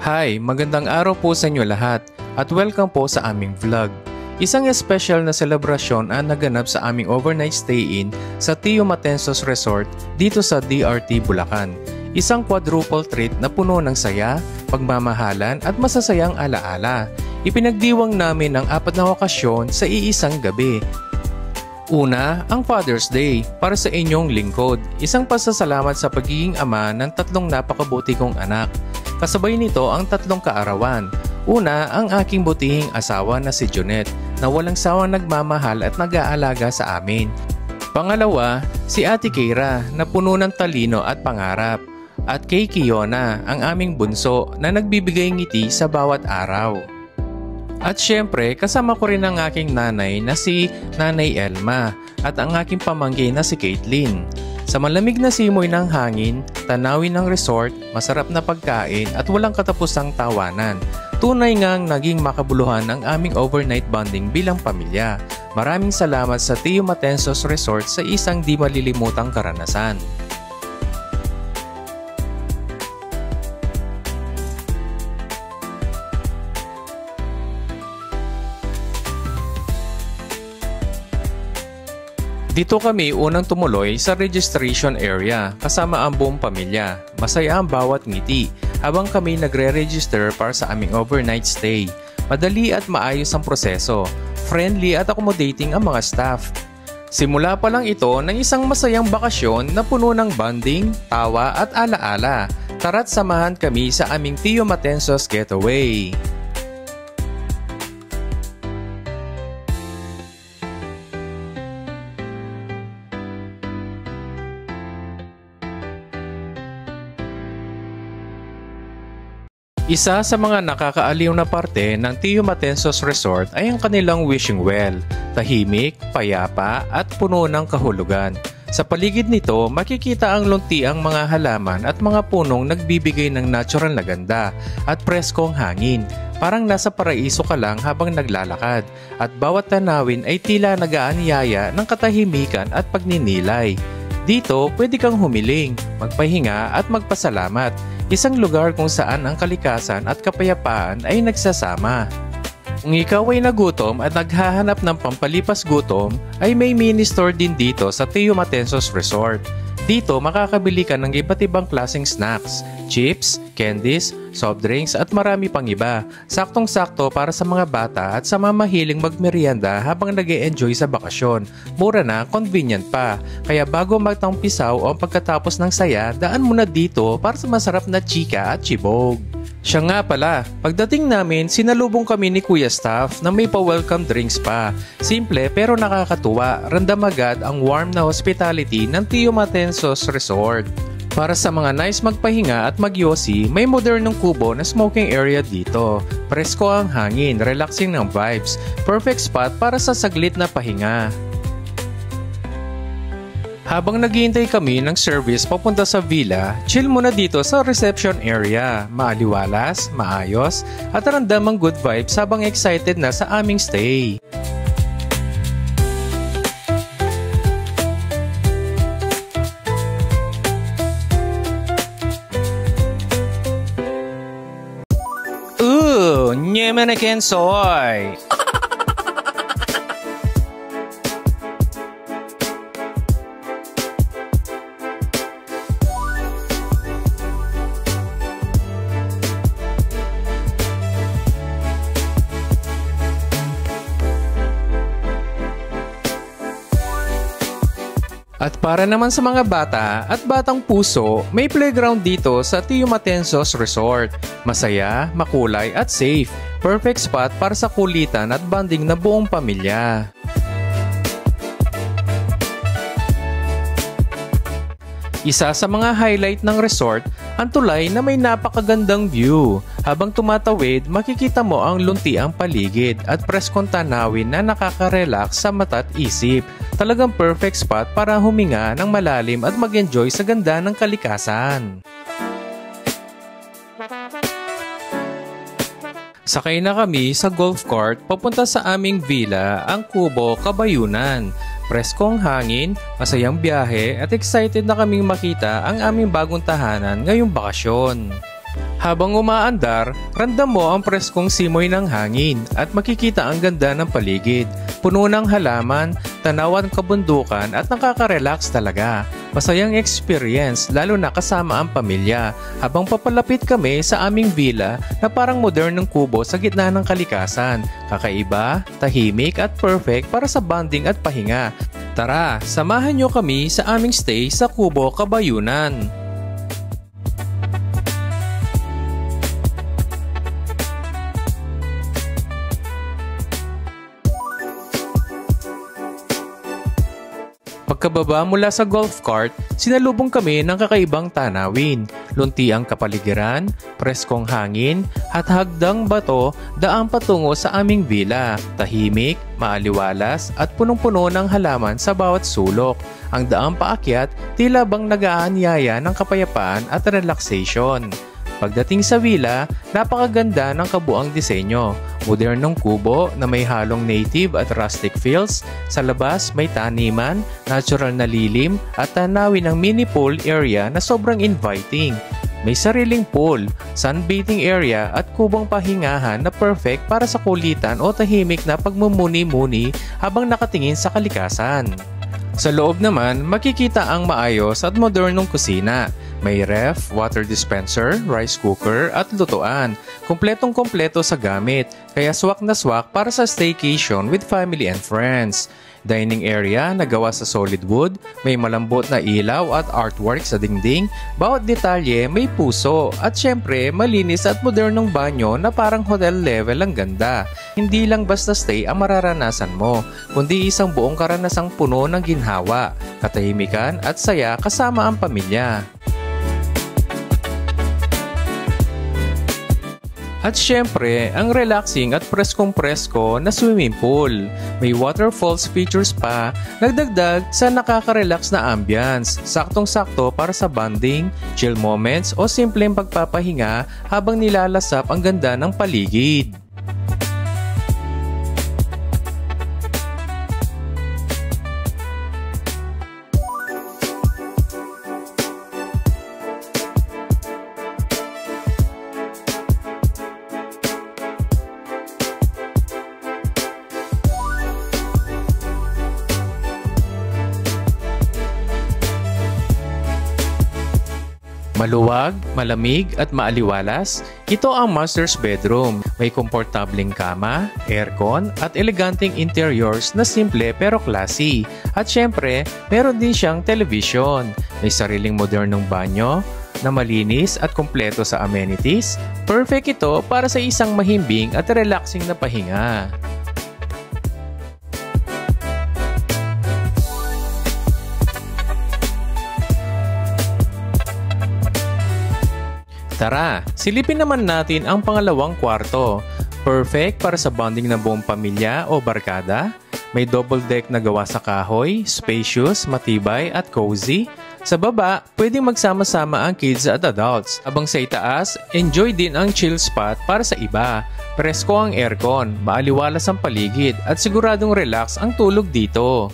Hi, magandang araw po sa inyo lahat at welcome po sa aming vlog. Isang espesyal na selebrasyon ang naganap sa aming overnight stay-in sa Tio Matensos Resort dito sa DRT Bulacan. Isang quadruple treat na puno ng saya, pagmamahalan at masasayang alaala. Ipinagdiwang namin ang 4 na wakasyon sa iisang gabi. Una, ang Father's Day para sa inyong lingkod. Isang pasasalamat sa pagiging ama ng 3 napakabuti kong anak. Kasabay nito ang 3 kaarawan. Una, ang aking butihing asawa na si Junette na walang sawang nagmamahal at nag-aalaga sa amin. Pangalawa, si Ate Keira na puno ng talino at pangarap. At kay Kiona, ang aming bunso na nagbibigay ngiti sa bawat araw. At syempre, kasama ko rin ang aking nanay na si Nanay Elma at ang aking pamangkin na si Caitlin. Sa malamig na simoy ng hangin, tanawin ng resort, masarap na pagkain at walang katapusang tawanan. Tunay ngang naging makabuluhan ang aming overnight bonding bilang pamilya. Maraming salamat sa Tio Matensos Resort sa isang di malilimutang karanasan. Dito kami unang tumuloy sa registration area kasama ang buong pamilya. Masaya ang bawat ngiti habang kami nagre-register para sa aming overnight stay. Madali at maayos ang proseso. Friendly at accommodating ang mga staff. Simula pa lang ito ng isang masayang bakasyon na puno ng bonding, tawa at alaala. Tara't samahan kami sa aming Tio Matensos Getaway. Isa sa mga nakakaaliw na parte ng Tio Matensos Resort ay ang kanilang wishing well, tahimik, payapa at puno ng kahulugan. Sa paligid nito, makikita ang luntiang mga halaman at mga punong nagbibigay ng natural na ganda at preskong hangin. Parang nasa paraiso ka lang habang naglalakad at bawat tanawin ay tila nag-aanyaya ng katahimikan at pagninilay. Dito, pwede kang humiling, magpahinga at magpasalamat. Isang lugar kung saan ang kalikasan at kapayapaan ay nagsasama. Kung ikaw ay nagutom at naghahanap ng pampalipas gutom, ay may mini store din dito sa Tio Matensos Resort. Dito makakabili ka ng iba't ibang klaseng snacks, chips, candies, soft drinks at marami pang iba. Saktong-sakto para sa mga bata at sa mga mahiling magmerienda habang nag-e-enjoy sa bakasyon. Mura na, convenient pa. Kaya bago magtampisaw o pagkatapos ng saya, daan muna dito para sa masarap na chika at chibog. Siya nga pala, pagdating namin, sinalubong kami ni Kuya Staff na may pa-welcome drinks pa. Simple pero nakakatuwa, randam agad ang warm na hospitality ng Tio Matensos Resort. Para sa mga nice magpahinga at magyosi, may modernong kubo na smoking area dito. Presko ang hangin, relaxing ng vibes, perfect spot para sa saglit na pahinga. Habang naghihintay kami ng service papunta sa villa, chill muna dito sa reception area. Maaliwalas, maayos, at ramdam ang good vibes habang excited na sa aming stay. Nyemanaken soy! At para naman sa mga bata at batang puso, may playground dito sa Tio Matensos Resort. Masaya, makulay at safe. Perfect spot para sa kulitan at bonding na buong pamilya. Isa sa mga highlight ng resort, ang tulay na may napakagandang view. Habang tumatawid, makikita mo ang luntiang paligid at preskong tanawin na nakaka-relax sa mata at isip. Talagang perfect spot para huminga ng malalim at mag-enjoy sa ganda ng kalikasan. Sakay na kami sa golf cart papunta sa aming villa, ang Kubo, Kabayunan. Preskong hangin, masayang biyahe at excited na kaming makita ang aming bagong tahanan ngayong bakasyon. Habang umaandar, ramdam mo ang preskong simoy ng hangin at makikita ang ganda ng paligid. Puno ng halaman, tanawan kabundukan at nakaka-relax talaga. Masayang experience lalo na kasama ang pamilya habang papalapit kami sa aming villa na parang modernong kubo sa gitna ng kalikasan. Kakaiba, tahimik at perfect para sa bonding at pahinga. Tara, samahan nyo kami sa aming stay sa Kubo, Kabayunan. Pagkababa mula sa golf cart, sinalubong kami ng kakaibang tanawin, luntiang kapaligiran, preskong hangin, at hagdang bato daang patungo sa aming villa. Tahimik, maaliwalas at punong-puno ng halaman sa bawat sulok. Ang daang paakyat tila bang nag-aanyaya ng kapayapaan at relaxation. Pagdating sa villa, napakaganda ng kabuang disenyo. Modernong kubo na may halong native at rustic feels. Sa labas may taniman, natural na lilim at tanawin ng mini pool area na sobrang inviting. May sariling pool, sunbathing area at kubong pahingahan na perfect para sa kulitan o tahimik na pagmumuni-muni habang nakatingin sa kalikasan. Sa loob naman, makikita ang maayos at modernong kusina. May ref, water dispenser, rice cooker at lutuan. Kompletong-kompleto sa gamit, kaya swak na swak para sa staycation with family and friends. Dining area na gawa sa solid wood, may malambot na ilaw at artwork sa dingding, bawat detalye may puso at syempre malinis at modernong banyo na parang hotel level ang ganda. Hindi lang basta stay ang mararanasan mo, kundi isang buong karanasang puno ng ginhawa, katahimikan at saya kasama ang pamilya. At syempre, ang relaxing at preskong-presko na swimming pool. May waterfalls features pa, nagdagdag sa nakaka-relax na ambience. Saktong-sakto para sa bonding, chill moments o simpleng pagpapahinga habang nilalasap ang ganda ng paligid. Maluwag, malamig at maaliwalas, ito ang master's bedroom. May komportableng kama, aircon at eleganteng interiors na simple pero classy. At syempre, meron din siyang television. May sariling modernong banyo na malinis at kumpleto sa amenities. Perfect ito para sa isang mahimbing at relaxing na pahinga. Tara, silipin naman natin ang pangalawang kwarto. Perfect para sa bonding ng buong pamilya o barkada. May double deck na gawa sa kahoy, spacious, matibay at cozy. Sa baba, pwedeng magsama-sama ang kids at adults. Habang sa itaas, enjoy din ang chill spot para sa iba. Presko ang aircon, maaliwalas ang paligid at siguradong relax ang tulog dito.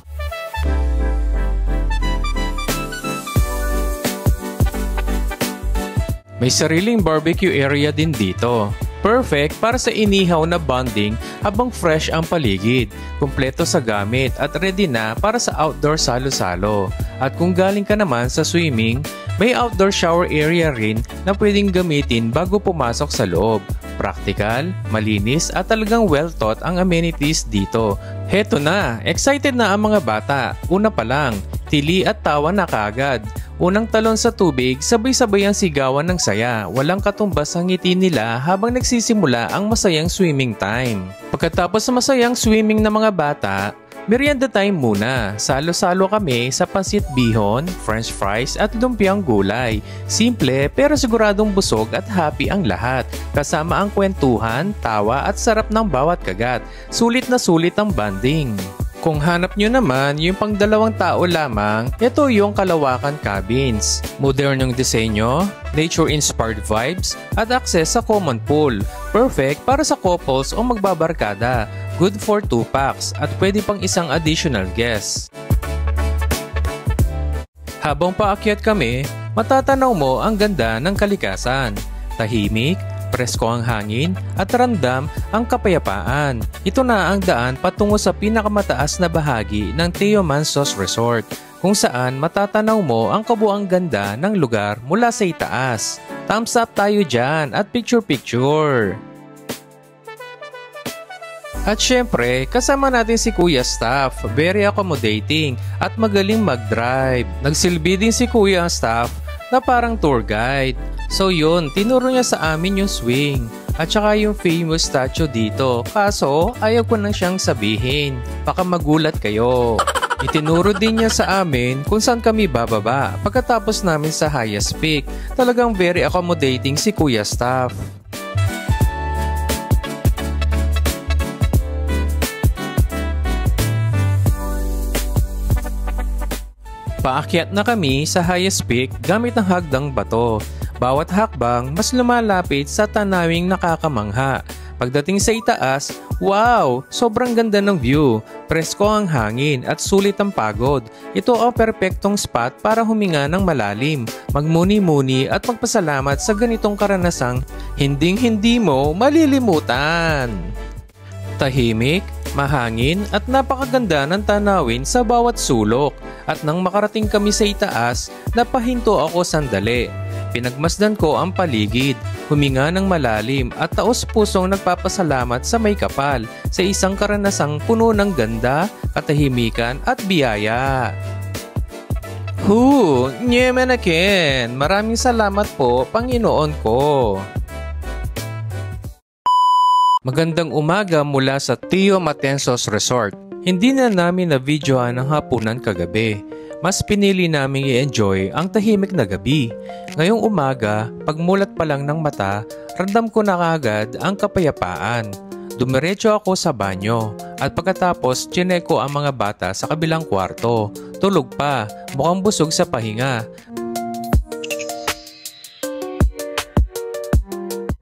May sariling barbecue area din dito. Perfect para sa inihaw na bonding habang fresh ang paligid. Kumpleto sa gamit at ready na para sa outdoor salo-salo. At kung galing ka naman sa swimming, may outdoor shower area rin na pwedeng gamitin bago pumasok sa loob. Practical, malinis at talagang well thought ang amenities dito. Heto na, excited na ang mga bata. Una pa lang, tili at tawa na kaagad. Unang talon sa tubig, sabay-sabay ang sigawan ng saya. Walang katumbas ang ngiti nila habang nagsisimula ang masayang swimming time. Pagkatapos sa masayang swimming ng mga bata, merienda time muna. Salo-salo kami sa pansit bihon, french fries at lumpiang gulay. Simple pero siguradong busog at happy ang lahat. Kasama ang kwentuhan, tawa at sarap ng bawat kagat. Sulit na sulit ang bonding. Kung hanap nyo naman yung pang 2 tao lamang, ito yung Kalawakan Cabins. Modernong disenyo, nature-inspired vibes, at access sa common pool. Perfect para sa couples o magbabarkada. Good for 2 packs at pwede pang isang additional guest. Habang paakyat kami, matatanaw mo ang ganda ng kalikasan. Tahimik, presko ang hangin at ramdam ang kapayapaan. Ito na ang daan patungo sa pinakamataas na bahagi ng Teomansos Resort, kung saan matatanaw mo ang kabuang ganda ng lugar mula sa itaas. Thumbs up tayo dyan at picture-picture! At syempre, kasama natin si Kuya Staff, very accommodating at magaling mag-drive. Nagsilbi din si Kuya Staff na parang tour guide. So yun, tinuro niya sa amin yung swing at saka yung famous statue dito. Kaso, ayaw ko nang siyang sabihin. Baka magulat kayo. Itinuro din niya sa amin kung saan kami bababa pagkatapos namin sa highest peak. Talagang very accommodating si Kuya Staff. Paakyat na kami sa highest peak gamit ang hagdang bato. Bawat hakbang mas lumalapit sa tanawing nakakamangha. Pagdating sa itaas, wow! Sobrang ganda ng view. Presko ang hangin at sulit ang pagod. Ito ang perpektong spot para huminga ng malalim, magmuni-muni at magpasalamat sa ganitong karanasang hinding-hindi mo malilimutan. Tahimik, mahangin at napakaganda ng tanawin sa bawat sulok. At nang makarating kami sa itaas, napahinto ako sandali. Pinagmasdan ko ang paligid, huminga ng malalim at taos-pusong nagpapasalamat sa may kapal sa isang karanasang puno ng ganda, katahimikan at biyaya. Nyemanaken! Maraming salamat po, Panginoon ko! Magandang umaga mula sa Teomansos Resort. Hindi na namin na-videoan ang hapunan kagabi. Mas pinili namin i-enjoy ang tahimik na gabi. Ngayong umaga, pagmulat pa lang ng mata, ramdam ko na kaagad ang kapayapaan. Dumiretso ako sa banyo at pagkatapos chinek ko ang mga bata sa kabilang kwarto. Tulog pa, mukhang busog sa pahinga.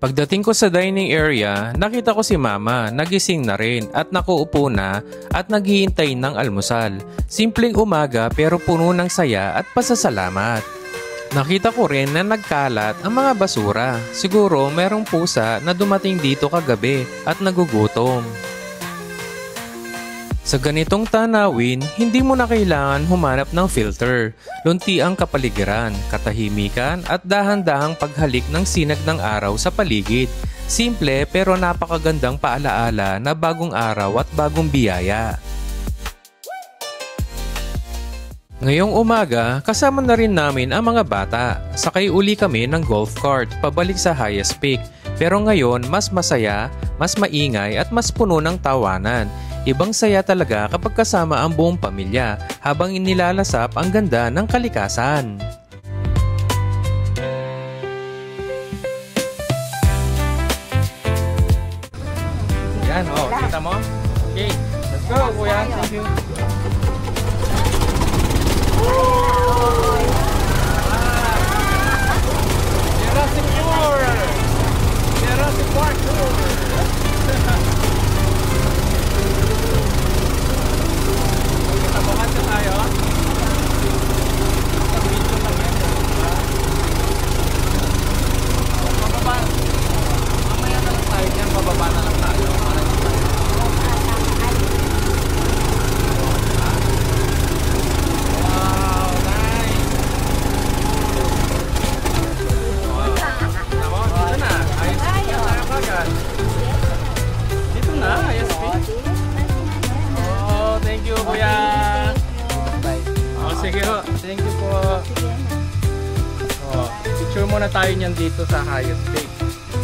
Pagdating ko sa dining area, nakita ko si Mama, nagising na rin at nakuupo na at naghihintay ng almusal. Simpleng umaga pero puno ng saya at pasasalamat. Nakita ko rin na nagkalat ang mga basura. Siguro merong pusa na dumating dito kagabi at nagugutom. Sa ganitong tanawin, hindi mo na kailangan humanap ng filter. Lunti ang kapaligiran, katahimikan at dahan-dahang paghalik ng sinag ng araw sa paligid. Simple pero napakagandang paalaala na bagong araw at bagong biyaya. Ngayong umaga, kasama na rin namin ang mga bata. Sakay uli kami ng golf cart pabalik sa highest peak. Pero ngayon, mas masaya, mas maingay at mas puno ng tawanan. Ibang saya talaga kapag kasama ang buong pamilya habang inilalasap ang ganda ng kalikasan. Yan, kita mo? Okay, let's go, kuya. Thank you. Jurassic World! Jurassic Park Tour! Tabukan na tayo. Video lang yan. Bababa. Mamaya na lang tayo yan. Bababa na lang tayo. Wow, nice. Dito na. Ayos na tayo kagad. Dito na. Ayos na. Thank you, kuya. Sige ho. Thank you po. Picture muna tayo niyan dito sa highest peak.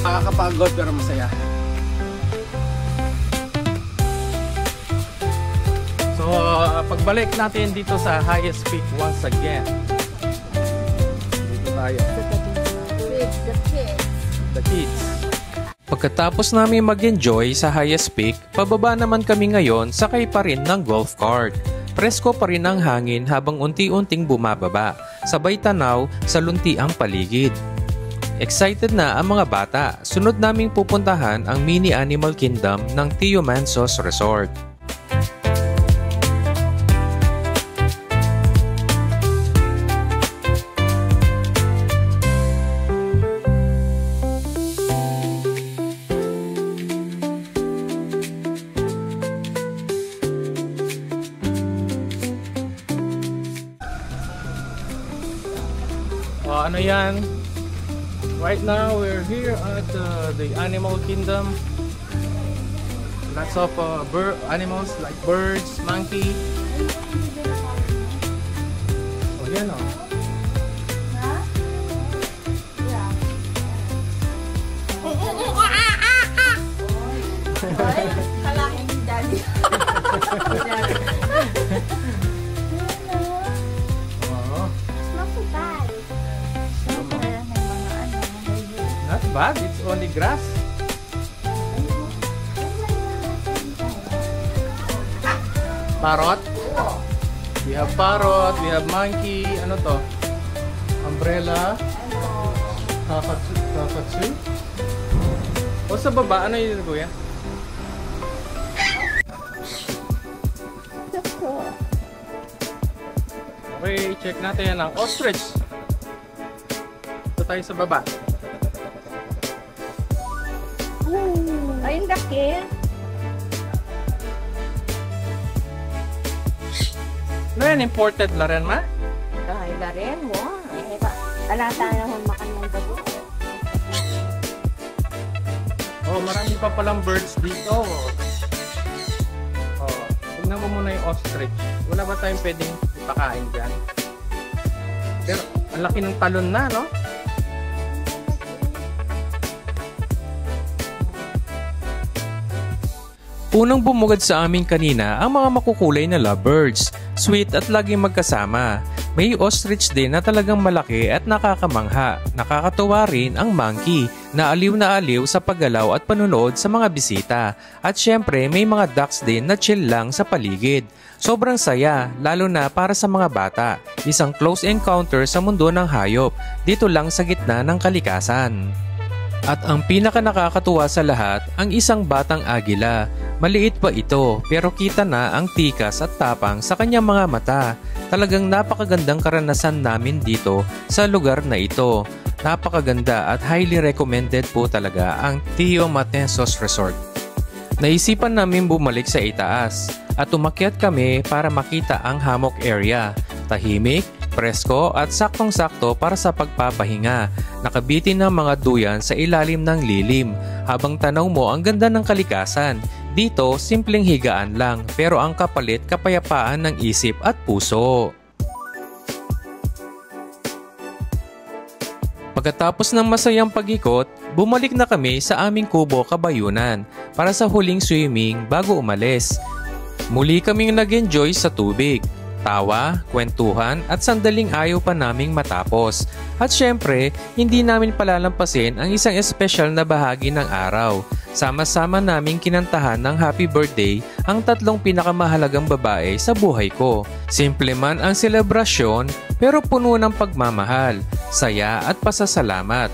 Nakakapagod pero masaya. So, pagbalik natin dito sa highest peak once again. Dito tayo. The kids. Pagkatapos namin mag-enjoy sa highest peak, pababa naman kami ngayon sakay pa rin ng golf cart. Presko pa rin ang hangin habang unti-unting bumababa, sabay tanaw sa luntiang paligid. Excited na ang mga bata, sunod naming pupuntahan ang mini animal kingdom ng Teomansos Resort. ano yan? Right now, we're here at the animal kingdom. Lots of animals like birds, monkey. Oh, yan o. Kalahin ni Daddy. Not so bad. Not bad, it's only grass. Parrot? We have parrot, we have monkey, ano to? Umbrella? Kakatsu? O sa baba, ano yun kuya? Okay, check natin yan ang ostrich. Ito tayo sa baba. Ayun, dakil. Ano yan, imported la rin, ma? Ay, la rin mo. Alata na hon makan ng gabi. Oh, marami pa palang birds dito. Oh, tignan mo muna yung ostrich. Wala ba tayong pwedeng ipakain dyan? Pero, ang laki ng talon na, no? Unang bumugad sa amin kanina ang mga makukulay na lovebirds. Sweet at laging magkasama. May ostrich din na talagang malaki at nakakamangha. Nakakatuwa rin ang monkey na aliw sa paggalaw at panunood sa mga bisita. At syempre may mga ducks din na chill lang sa paligid. Sobrang saya, lalo na para sa mga bata. Isang close encounter sa mundo ng hayop, dito lang sa gitna ng kalikasan. At ang pinaka nakakatuwa sa lahat, ang isang batang agila. Maliit pa ito, pero kita na ang tikas at tapang sa kanyang mga mata. Talagang napakagandang karanasan namin dito sa lugar na ito. Napakaganda at highly recommended po talaga ang Tio Matensos Resort. Naisipan namin bumalik sa itaas at umakyat kami para makita ang hammock area. Tahimik, presko at saktong-sakto para sa pagpapahinga. Nakabitin ng mga duyan sa ilalim ng lilim. Habang tanaw mo ang ganda ng kalikasan. Dito, simpleng higaan lang pero ang kapalit kapayapaan ng isip at puso. Pagkatapos ng masayang pag-ikot, bumalik na kami sa aming kubo kabayunan para sa huling swimming bago umalis. Muli kaming nag-enjoy sa tubig. Tawa, kwentuhan at sandaling ayaw pa naming matapos. At syempre, hindi namin palalampasin ang isang espesyal na bahagi ng araw. Sama-sama naming kinantahan ng happy birthday ang tatlong pinakamahalagang babae sa buhay ko. Simple man ang selebrasyon pero puno ng pagmamahal, saya at pasasalamat.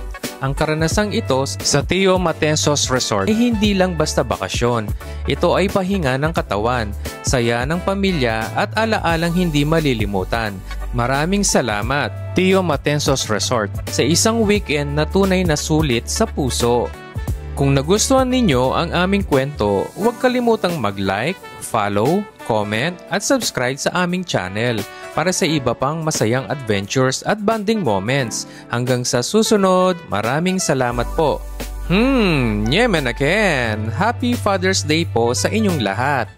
Ang karanasang ito sa Tio Matensos Resort ay hindi lang basta bakasyon. Ito ay pahinga ng katawan, saya ng pamilya at alaalang hindi malilimutan. Maraming salamat, Tio Matensos Resort, sa isang weekend na tunay na sulit sa puso. Kung nagustuhan ninyo ang aming kwento, huwag kalimutang mag-like, follow, comment at subscribe sa aming channel para sa iba pang masayang adventures at bonding moments. Hanggang sa susunod, maraming salamat po. Yemen again! Happy Father's Day po sa inyong lahat!